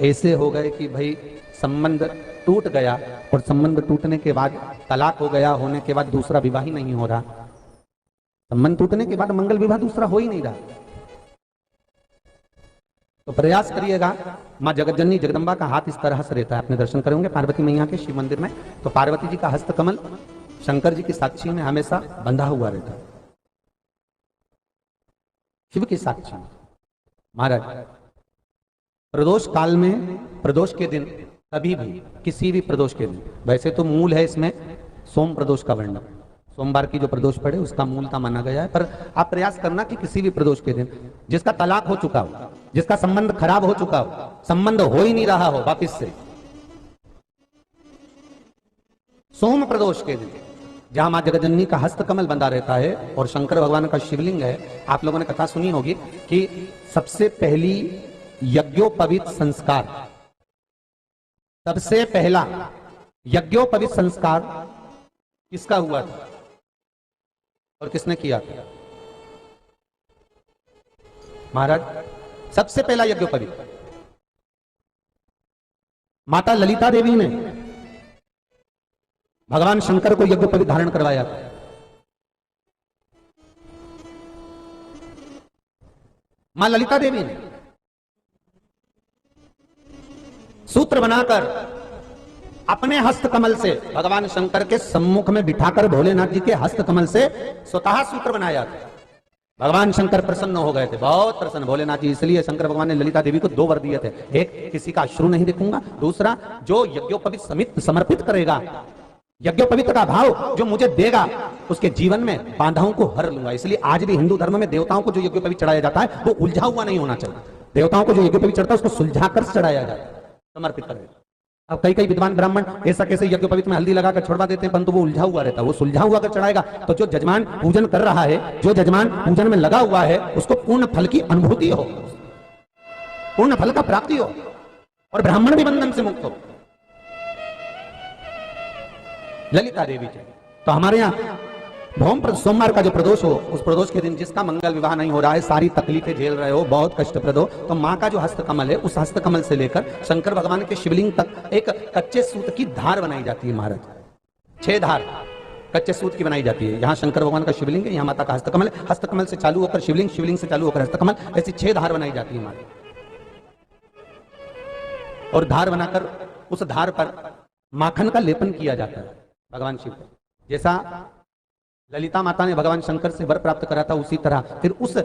ऐसे हो गए कि भाई संबंध टूट गया, और संबंध टूटने के बाद तलाक हो गया, होने के बाद दूसरा विवाह ही नहीं हो रहा। संबंध टूटने के बाद मंगल विवाह दूसरा हो ही नहीं रहा। तो प्रयास करिएगा। माँ जगतजननी जगदम्बा का हाथ इस तरह से रहता है, आपने दर्शन करेंगे पार्वती मैया के शिव मंदिर में, तो पार्वती जी का हस्त कमल शंकर जी की साक्षी में हमेशा बंधा हुआ रहता है, शिव की साक्षी में। महाराज प्रदोष काल में, प्रदोष के दिन, कभी भी किसी भी प्रदोष के दिन, वैसे तो मूल है इसमें सोम प्रदोष का वर्णन, सोमवार की जो प्रदोष पड़े उसका मूलता माना गया है, पर आप प्रयास करना कि किसी भी प्रदोष के दिन जिसका तलाक हो चुका हो, जिसका संबंध खराब हो चुका हो, संबंध हो ही नहीं रहा हो वापिस से, सोम प्रदोष के दिन जहां मां जगतजननी का हस्त कमल बंधा रहता है और शंकर भगवान का शिवलिंग है। आप लोगों ने कथा सुनी होगी कि सबसे पहली यज्ञोपवीत संस्कार, सबसे पहला यज्ञोपवीत संस्कार किसका हुआ था और किसने किया था? महाराज सबसे पहला यज्ञोपवीत माता ललिता देवी ने भगवान शंकर को यज्ञोपवीत धारण करवाया था। मां ललिता देवी ने सूत्र बनाकर अपने हस्त कमल से भगवान शंकर के सम्मुख में बिठाकर भोलेनाथ जी के हस्त कमल से स्वतः सूत्र बनाया था। भगवान शंकर प्रसन्न हो गए थे, बहुत प्रसन्न भोलेनाथ जी। इसलिए शंकर भगवान ने ललिता देवी को 2 वर दिए थे, एक किसी का अश्रु नहीं देखूंगा, दूसरा जो यज्ञोपवीत समित समर्पित करेगा, यज्ञोपवीत का भाव जो मुझे देगा, उसके जीवन में बाधाओं को हर लूंगा। इसलिए आज भी हिंदू धर्म में देवताओं को जो यज्ञोपवीत चढ़ाया जाता है वो उलझा हुआ नहीं होना चाहिए। देवताओं को जो यज्ञोपवीत चढ़ता है उसको सुलझाकर चढ़ाया जाता है, समर्पित करेगा। अब कई विद्वान ब्राह्मण ऐसा कैसे यज्ञोपवीत में हल्दी लगाकर छोड़वा देते हैं, परंतु वो उलझा हुआ रहता है, वो सुलझा हुआ अगर चढ़ाएगा तो जो जजमान पूजन कर रहा है, जो जजमान पूजन में लगा हुआ है, उसको पूर्ण फल की अनुभूति हो, पूर्ण फल का प्राप्ति हो, और ब्राह्मण भी बंधन से मुक्त हो। ललिता देवी जी तो हमारे यहाँ भौम सोमवार का जो प्रदोष हो, उस प्रदोष के दिन जिसका मंगल विवाह नहीं हो रहा है, सारी तकलीफें झेल रहे हो, बहुत कष्टप्रद हो, तो माँ का जो हस्त कमल है, उस हस्त कमल से लेकर शंकर भगवान के शिवलिंग तक एक कच्चे सूत की धार बनाई जाती है। महाराज 6 धार कच्चे सूत की बनाई जाती है। यहाँ शंकर भगवान का शिवलिंग है, यहाँ माता का हस्तकमल है, हस्तकमल से चालू होकर शिवलिंग, शिवलिंग से चालू होकर हस्तकमल, ऐसी 6 धार बनाई जाती है महाराज। और धार बनाकर उस धार पर माखन का लेपन किया जाता है भगवान शिव को। जैसा ललिता माता ने भगवान शंकर से वर प्राप्त करा था, उसी तरह फिर उस